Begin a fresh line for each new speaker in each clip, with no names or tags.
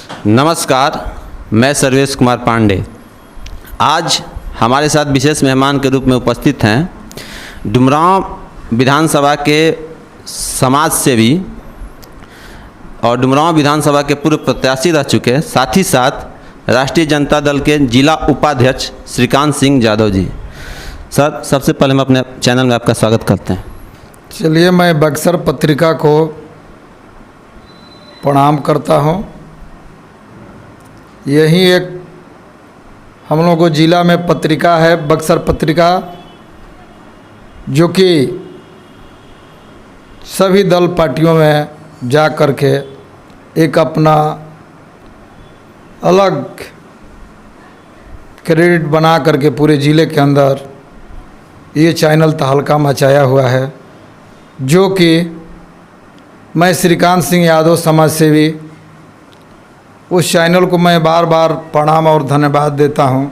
नमस्कार, मैं सर्वेश कुमार पांडे। आज हमारे साथ विशेष मेहमान के रूप में उपस्थित हैं डुमरांव विधानसभा के समाज सेवी और डुमरांव विधानसभा के पूर्व प्रत्याशी रह चुके, साथ ही साथ राष्ट्रीय जनता दल के जिला उपाध्यक्ष श्रीकांत सिंह यादव जी। सर, सबसे पहले हम अपने चैनल में आपका स्वागत करते हैं।
चलिए, मैं बक्सर पत्रिका को प्रणाम करता हूँ। यही एक हम लोगों को जिला में पत्रिका है, बक्सर पत्रिका, जो कि सभी दल पार्टियों में जा कर के एक अपना अलग क्रेडिट बना करके पूरे ज़िले के अंदर ये चैनल तहलका मचाया हुआ है, जो कि मैं श्रीकांत सिंह यादव समाज सेवी, उस चैनल को मैं बार बार प्रणाम और धन्यवाद देता हूं।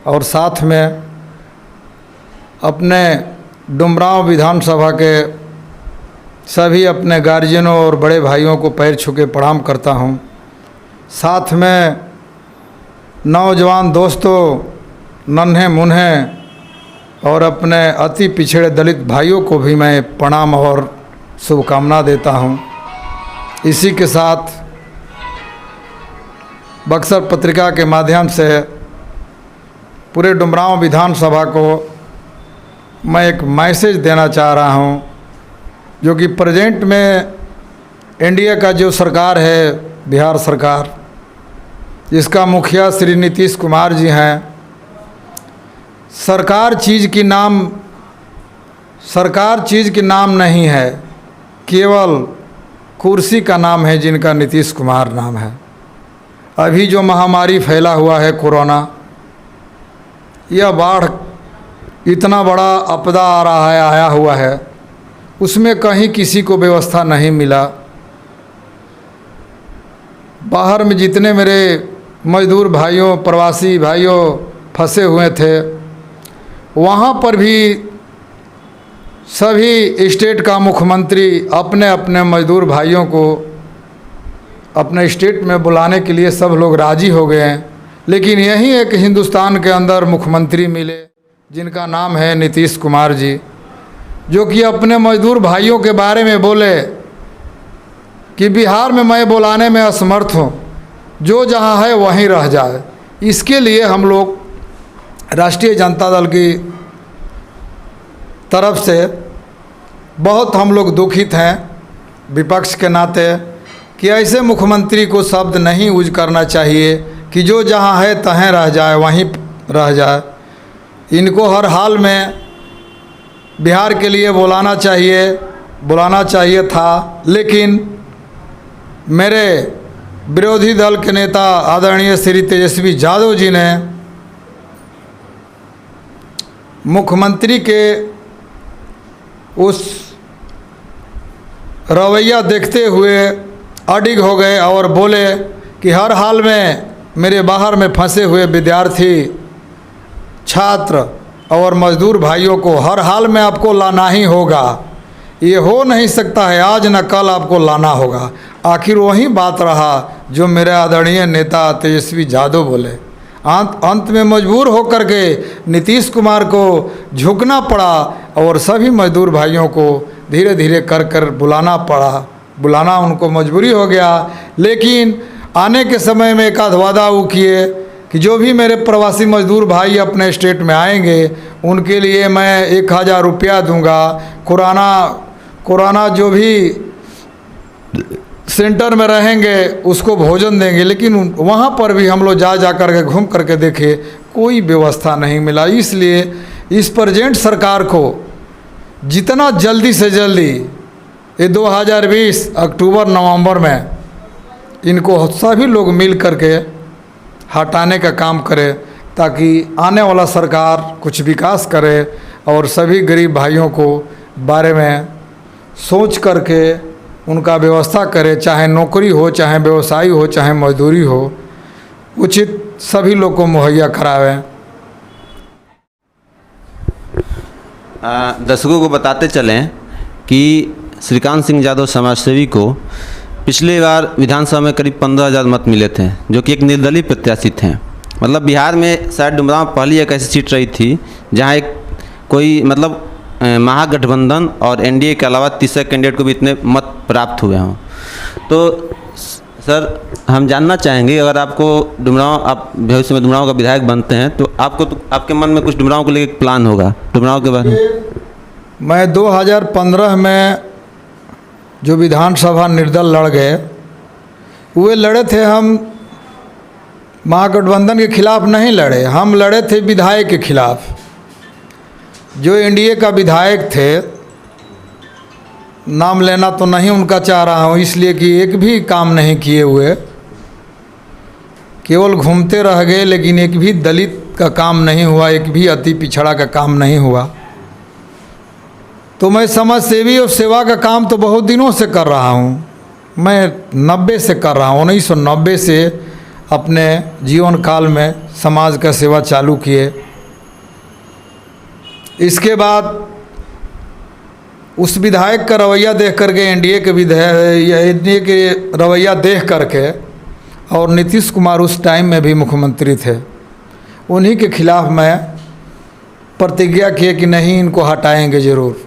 और साथ में अपने डुमरांव विधानसभा के सभी अपने गार्जियनों और बड़े भाइयों को पैर छू के प्रणाम करता हूं। साथ में नौजवान दोस्तों, नन्हे मुन्हे और अपने अति पिछड़े दलित भाइयों को भी मैं प्रणाम और शुभकामना देता हूं। इसी के साथ बक्सर पत्रिका के माध्यम से पूरे डुमरांव विधानसभा को मैं एक मैसेज देना चाह रहा हूं, जो कि प्रेजेंट में एनडीए का जो सरकार है, बिहार सरकार, जिसका मुखिया श्री नीतीश कुमार जी हैं। सरकार चीज़ की नाम नहीं है, केवल कुर्सी का नाम है, जिनका नीतीश कुमार नाम है। अभी जो महामारी फैला हुआ है कोरोना, यह बाढ़ इतना बड़ा आपदा आ रहा है, आया हुआ है, उसमें कहीं किसी को व्यवस्था नहीं मिला। बाहर में जितने मेरे मजदूर भाइयों, प्रवासी भाइयों फंसे हुए थे, वहाँ पर भी सभी स्टेट का मुख्यमंत्री अपने अपने मजदूर भाइयों को अपने स्टेट में बुलाने के लिए सब लोग राजी हो गए हैं। लेकिन यही एक हिंदुस्तान के अंदर मुख्यमंत्री मिले, जिनका नाम है नीतीश कुमार जी, जो कि अपने मजदूर भाइयों के बारे में बोले कि बिहार में मैं बुलाने में असमर्थ हूँ, जो जहाँ है वहीं रह जाए। इसके लिए हम लोग राष्ट्रीय जनता दल की तरफ से बहुत हम लोग दुखित हैं, विपक्ष के नाते, कि ऐसे मुख्यमंत्री को शब्द नहीं यूज करना चाहिए कि जो जहाँ है तहें रह जाए, वहीं रह जाए। इनको हर हाल में बिहार के लिए बुलाना चाहिए था। लेकिन मेरे विरोधी दल के नेता आदरणीय श्री तेजस्वी यादव जी ने मुख्यमंत्री के उस रवैया देखते हुए अडिग हो गए और बोले कि हर हाल में मेरे बाहर में फंसे हुए विद्यार्थी, छात्र और मजदूर भाइयों को हर हाल में आपको लाना ही होगा। ये हो नहीं सकता है, आज न कल आपको लाना होगा। आखिर वही बात रहा जो मेरे आदरणीय नेता तेजस्वी यादव बोले। अंत में मजबूर होकर के नीतीश कुमार को झुकना पड़ा और सभी मजदूर भाइयों को धीरे धीरे कर बुलाना उनको मजबूरी हो गया। लेकिन आने के समय में एक आध वादा वो किए कि जो भी मेरे प्रवासी मजदूर भाई अपने स्टेट में आएंगे, उनके लिए मैं 1000 रुपया दूंगा। कोरोना जो भी सेंटर में रहेंगे उसको भोजन देंगे। लेकिन वहाँ पर भी हम लोग जा कर के घूम करके देखे, कोई व्यवस्था नहीं मिला। इसलिए इस प्रेजेंट सरकार को जितना जल्दी से जल्दी ये 2020 अक्टूबर नवंबर में इनको सभी लोग मिल करके हटाने का काम करे, ताकि आने वाला सरकार कुछ विकास करे और सभी गरीब भाइयों को बारे में सोच करके उनका व्यवस्था करे। चाहे नौकरी हो, चाहे व्यवसाय हो, चाहे मजदूरी हो, उचित सभी लोग को मुहैया करावें।
दर्शकों को बताते चलें कि श्रीकांत सिंह यादव समाजसेवी को पिछली बार विधानसभा में करीब 15,000 मत मिले थे, जो कि एक निर्दलीय प्रत्याशी थे। मतलब बिहार में शायद डुमरांव पहली एक ऐसी सीट रही थी जहां एक कोई मतलब महागठबंधन और एनडीए के अलावा तीसरे कैंडिडेट को भी इतने मत प्राप्त हुए हों। तो सर हम जानना चाहेंगे, अगर आपको डुमरांव, आप भविष्य में डुमरांव का विधायक बनते हैं तो आपके मन में कुछ डुमरांव को लेकर प्लान होगा, डुमरांव के बारे में?
मैं 2015 में जो विधानसभा निर्दल लड़ गए, वे लड़े थे, हम महागठबंधन के खिलाफ नहीं लड़े, हम लड़े थे विधायक के खिलाफ। जो एनडीए का विधायक थे, नाम लेना तो नहीं उनका चाह रहा हूँ, इसलिए कि एक भी काम नहीं किए हुए, केवल घूमते रह गए, लेकिन एक भी दलित का काम नहीं हुआ, एक भी अति पिछड़ा का काम नहीं हुआ। तो मैं समाज सेवी और सेवा का काम तो बहुत दिनों से कर रहा हूँ। मैं 90 से कर रहा हूँ, 1990 से अपने जीवन काल में समाज का सेवा चालू किए। इसके बाद उस विधायक का रवैया देख करके, एनडीए के रवैया देख करके, और नीतीश कुमार उस टाइम में भी मुख्यमंत्री थे, उन्हीं के खिलाफ मैं प्रतिज्ञा किए कि नहीं, इनको हटाएंगे ज़रूर।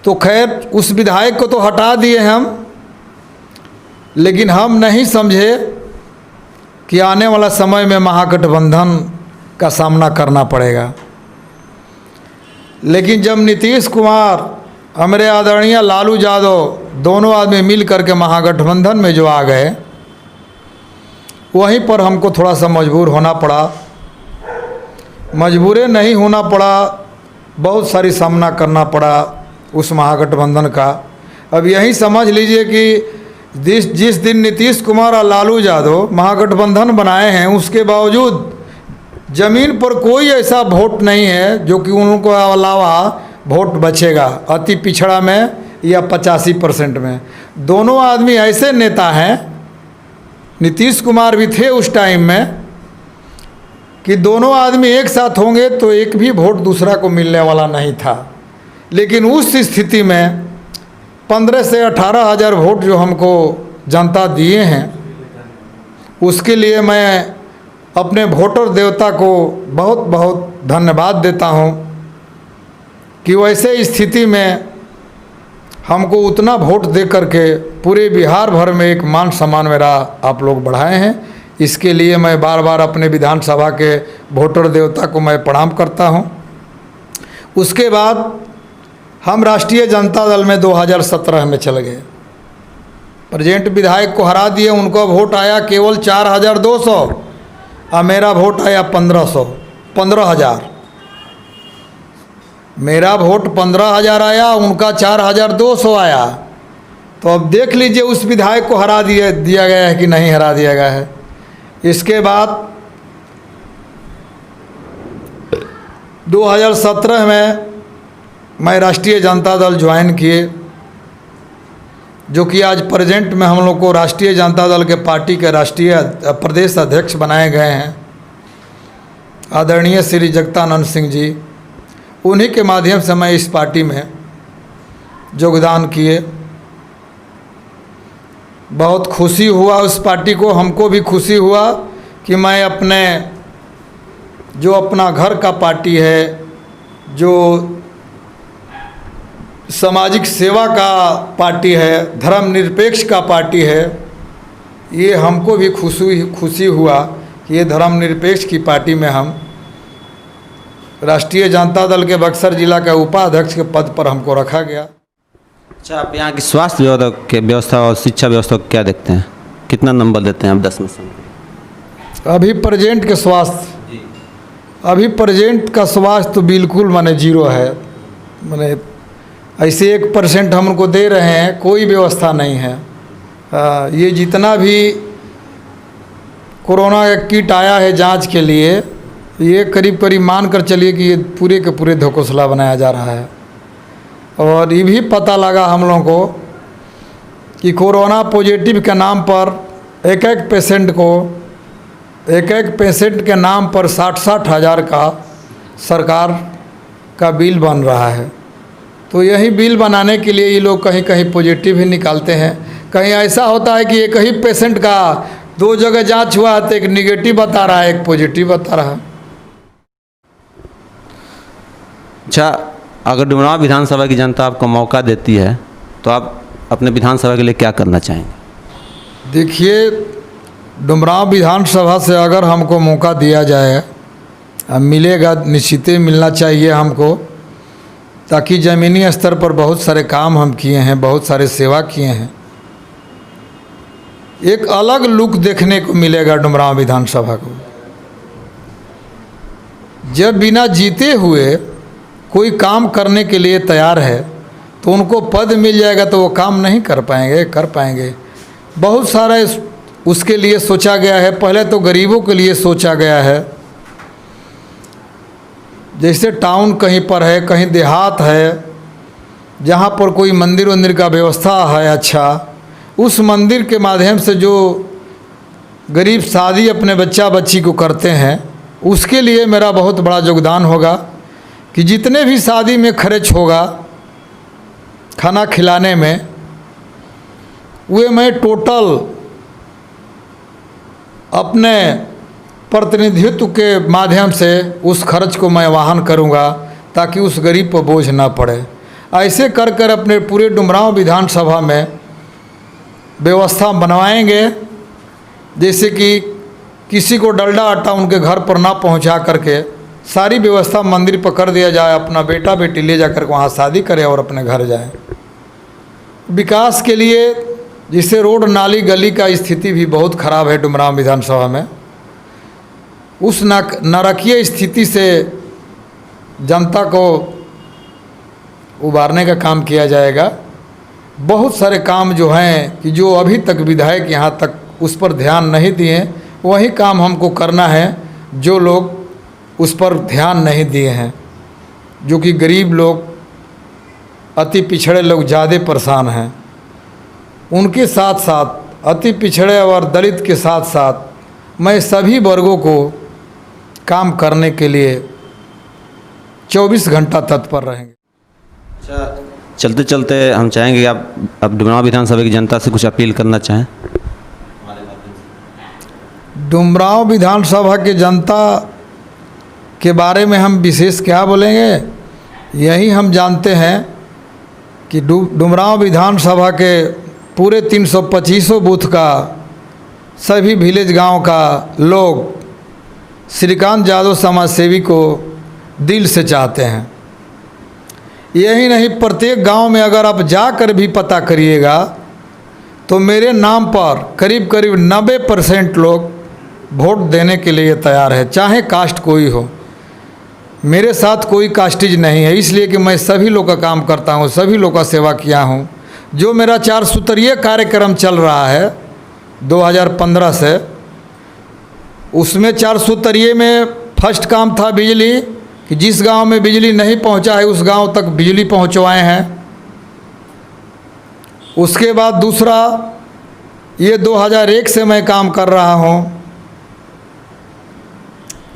तो खैर उस विधायक को तो हटा दिए हम, लेकिन हम नहीं समझे कि आने वाला समय में महागठबंधन का सामना करना पड़ेगा। लेकिन जब नीतीश कुमार, हमारे आदरणीय लालू यादव, दोनों आदमी मिल करके महागठबंधन में जो आ गए, वहीं पर हमको थोड़ा सा मजबूर होना पड़ा। मजबूरे नहीं होना पड़ा, बहुत सारी सामना करना पड़ा उस महागठबंधन का। अब यही समझ लीजिए कि जिस दिन नीतीश कुमार और लालू यादव महागठबंधन बनाए हैं, उसके बावजूद ज़मीन पर कोई ऐसा वोट नहीं है जो कि उनको अलावा वोट बचेगा, अति पिछड़ा में या 85% में। दोनों आदमी ऐसे नेता हैं, नीतीश कुमार भी थे उस टाइम में, कि दोनों आदमी एक साथ होंगे तो एक भी वोट दूसरा को मिलने वाला नहीं था। लेकिन उस स्थिति में 15 से 18 हज़ार वोट जो हमको जनता दिए हैं, उसके लिए मैं अपने वोटर देवता को बहुत बहुत धन्यवाद देता हूं कि वैसे स्थिति में हमको उतना वोट दे करके पूरे बिहार भर में एक मान सम्मान मेरा आप लोग बढ़ाए हैं। इसके लिए मैं बार बार अपने विधानसभा के वोटर देवता को मैं प्रणाम करता हूं। उसके बाद हम राष्ट्रीय जनता दल में 2017 में चले गए, प्रेजेंट विधायक को हरा दिए। उनको वोट आया केवल 4,200 और मेरा वोट आया 15,000। मेरा वोट 15,000 आया, उनका 4,200 आया। तो अब देख लीजिए उस विधायक को हरा दिया गया है कि नहीं हरा दिया गया है। इसके बाद 2017 में मैं राष्ट्रीय जनता दल ज्वाइन किए, जो कि आज प्रेजेंट में हम लोग को राष्ट्रीय जनता दल के पार्टी के राष्ट्रीय प्रदेश अध्यक्ष बनाए गए हैं आदरणीय श्री जगतानंद सिंह जी। उन्हीं के माध्यम से मैं इस पार्टी में योगदान किए। बहुत खुशी हुआ उस पार्टी को, हमको भी खुशी हुआ कि मैं अपने जो अपना घर का पार्टी है, जो सामाजिक सेवा का पार्टी है, धर्मनिरपेक्ष का पार्टी है, ये हमको भी खुशी हुआ कि ये धर्मनिरपेक्ष की पार्टी में हम राष्ट्रीय जनता दल के बक्सर जिला के उपाध्यक्ष के पद पर हमको रखा गया।
अच्छा, आप यहाँ की स्वास्थ्य व्यवस्था और शिक्षा व्यवस्था को क्या देखते हैं? कितना नंबर देते हैं आप 10 में से?
अभी प्रेजेंट के स्वास्थ्य, अभी प्रेजेंट का स्वास्थ्य तो बिल्कुल माने जीरो है। माने ऐसे 1% हम उनको दे रहे हैं, कोई व्यवस्था नहीं है। ये जितना भी कोरोना का किट आया है जांच के लिए, ये करीब मान कर चलिए कि ये पूरे के पूरे धोखोसला बनाया जा रहा है। और ये भी पता लगा हम लोगों को कि कोरोना पॉजिटिव के नाम पर एक एक पेशेंट के नाम पर 60-60 हज़ार का सरकार का बिल बन रहा है। तो यही बिल बनाने के लिए ये लोग कहीं कहीं पॉजिटिव ही निकालते हैं, कहीं ऐसा होता है कि एक ही पेशेंट का 2 जगह जांच हुआ है तो एक निगेटिव बता रहा है, एक पॉजिटिव बता रहा है।
अच्छा, अगर डुमरांव विधानसभा की जनता आपको मौका देती है तो आप अपने विधानसभा के लिए क्या करना चाहेंगे?
देखिए, डुमरांव विधानसभा से अगर हमको मौका दिया जाए, मिलेगा, निश्चित ही मिलना चाहिए हमको, ताकि ज़मीनी स्तर पर बहुत सारे काम हम किए हैं, बहुत सारे सेवा किए हैं। एक अलग लुक देखने को मिलेगा डुमरांव विधानसभा को। जब बिना जीते हुए कोई काम करने के लिए तैयार है तो उनको पद मिल जाएगा तो वो काम नहीं कर पाएंगे। बहुत सारा उसके लिए सोचा गया है। पहले तो गरीबों के लिए सोचा गया है। जैसे टाउन कहीं पर है, कहीं देहात है, जहाँ पर कोई मंदिर वंदिर का व्यवस्था है अच्छा, उस मंदिर के माध्यम से जो गरीब शादी अपने बच्चा बच्ची को करते हैं, उसके लिए मेरा बहुत बड़ा योगदान होगा कि जितने भी शादी में खर्च होगा खाना खिलाने में, वे मैं टोटल अपने प्रतिनिधित्व के माध्यम से उस खर्च को मैं वहन करूंगा ताकि उस गरीब पर बोझ ना पड़े। ऐसे कर कर अपने पूरे डुमरांव विधानसभा में व्यवस्था बनवाएंगे, जैसे कि किसी को डलडा आटा उनके घर पर ना पहुंचा करके सारी व्यवस्था मंदिर पर कर दिया जाए, अपना बेटा बेटी ले जाकर वहाँ शादी करे और अपने घर जाए। विकास के लिए जिससे रोड नाली गली का स्थिति भी बहुत खराब है डुमरांव विधानसभा में, उस नारकीय स्थिति से जनता को उबारने का काम किया जाएगा। बहुत सारे काम जो हैं कि जो अभी तक विधायक यहाँ तक उस पर ध्यान नहीं दिए, वही काम हमको करना है जो लोग उस पर ध्यान नहीं दिए हैं, जो कि गरीब लोग, अति पिछड़े लोग ज़्यादा परेशान हैं। उनके साथ साथ अति पिछड़े और दलित के साथ साथ मैं सभी वर्गों को काम करने के लिए 24 घंटा तत्पर रहेंगे।
अच्छा, चलते चलते हम चाहेंगे कि आप अब डुमरांव विधानसभा की जनता से कुछ अपील करना चाहें।
डुमरांव विधानसभा की जनता के बारे में हम विशेष क्या बोलेंगे, यही हम जानते हैं कि डुमरांव विधानसभा के पूरे 325 बूथ का सभी विलेज गांव का लोग श्रीकांत यादव समाज सेवी को दिल से चाहते हैं। यही नहीं, प्रत्येक गांव में अगर आप जाकर भी पता करिएगा तो मेरे नाम पर करीब करीब 90% लोग वोट देने के लिए तैयार है, चाहे कास्ट कोई हो। मेरे साथ कोई कास्टेज नहीं है, इसलिए कि मैं सभी लोग का काम करता हूँ, सभी लोग का सेवा किया हूँ। जो मेरा 4 सूत्रीय कार्यक्रम चल रहा है 2015 से, उसमें 4 सूत्रीय में फर्स्ट काम था बिजली, कि जिस गांव में बिजली नहीं पहुंचा है उस गांव तक बिजली पहुंचवाए हैं। उसके बाद दूसरा, ये 2001 से मैं काम कर रहा हूं,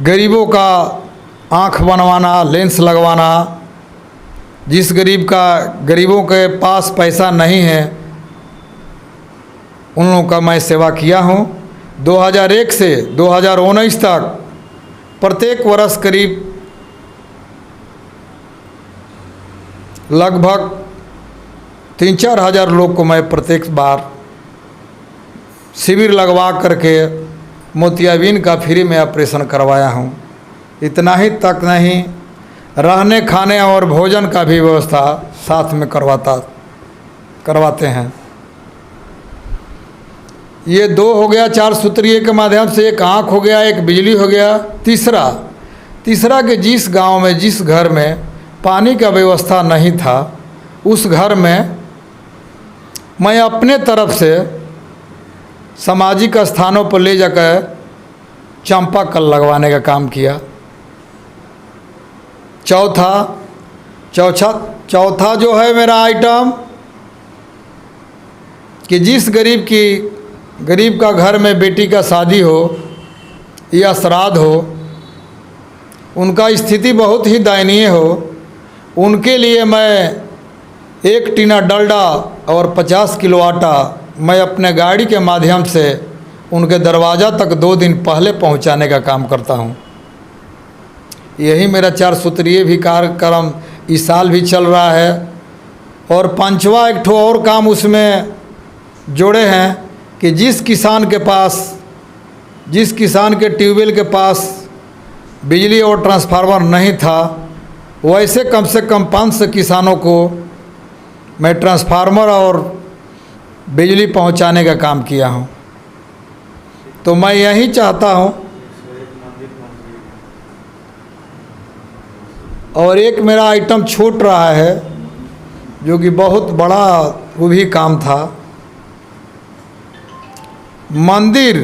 गरीबों का आँख बनवाना, लेंस लगवाना। जिस गरीबों के पास पैसा नहीं है उन लोगों का मैं सेवा किया हूं। 2001 से 2019 तक प्रत्येक वर्ष करीब लगभग 3-4 हज़ार लोग को मैं प्रत्येक बार शिविर लगवा करके मोतियाबिंद का फ्री में ऑपरेशन करवाया हूं। इतना ही तक नहीं, रहने खाने और भोजन का भी व्यवस्था साथ में करवाते हैं। ये 2 हो गया 4 सूत्रीय के माध्यम से, एक आँख हो गया, एक बिजली हो गया। तीसरा कि जिस गांव में, जिस घर में पानी का व्यवस्था नहीं था, उस घर में मैं अपने तरफ से सामाजिक स्थानों पर ले जाकर चंपा कल लगवाने का काम किया। चौथा जो है मेरा आइटम, कि जिस गरीब का घर में बेटी का शादी हो या श्राद्ध हो, उनका स्थिति बहुत ही दयनीय हो, उनके लिए मैं 1 टीना डलडा और 50 किलो आटा मैं अपने गाड़ी के माध्यम से उनके दरवाज़ा तक 2 दिन पहले पहुंचाने का काम करता हूं। यही मेरा 4 सूत्रीय भी कार्यक्रम इस साल भी चल रहा है। और 5वां एक ठो और काम उसमें जोड़े हैं कि जिस किसान के ट्यूबवेल के पास बिजली और ट्रांसफार्मर नहीं था, वैसे कम से कम 500 किसानों को मैं ट्रांसफार्मर और बिजली पहुंचाने का काम किया हूं। तो मैं यही चाहता हूं। और एक मेरा आइटम छूट रहा है जो कि बहुत बड़ा वो भी काम था। मंदिर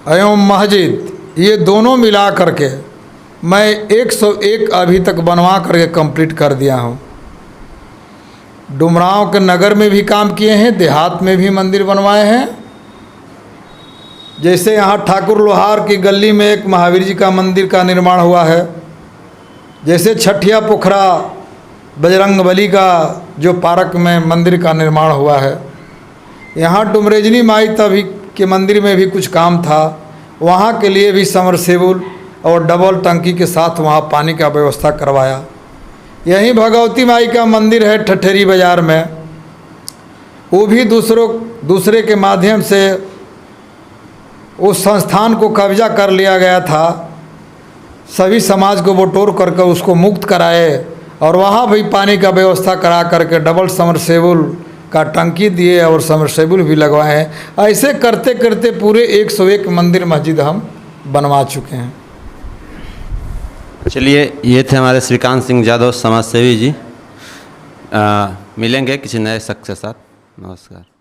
एवं मस्जिद ये दोनों मिला करके मैं 101 अभी तक बनवा करके कंप्लीट कर दिया हूँ। डुमरांव के नगर में भी काम किए हैं, देहात में भी मंदिर बनवाए हैं। जैसे यहाँ ठाकुर लोहार की गली में एक महावीर जी का मंदिर का निर्माण हुआ है। जैसे छठिया पोखरा बजरंगबली का जो पार्क में मंदिर का निर्माण हुआ है। यहाँ डुमरेजनी माई तभी के मंदिर में भी कुछ काम था, वहाँ के लिए भी समरसेबुल और डबल टंकी के साथ वहाँ पानी का व्यवस्था करवाया। यहीं भगवती माई का मंदिर है ठठेरी बाज़ार में, वो भी दूसरे के माध्यम से उस संस्थान को कब्जा कर लिया गया था। सभी समाज को बटोर करके उसको मुक्त कराए और वहाँ भी पानी का व्यवस्था करा करके डबल समरसेबुल का टंकी दिए और समरसेबुल भी लगवाए हैं। ऐसे करते करते पूरे 101 मंदिर मस्जिद हम बनवा चुके हैं।
चलिए, ये थे हमारे श्रीकांत सिंह यादव समाजसेवी जी। मिलेंगे किसी नए शख्स के साथ। नमस्कार।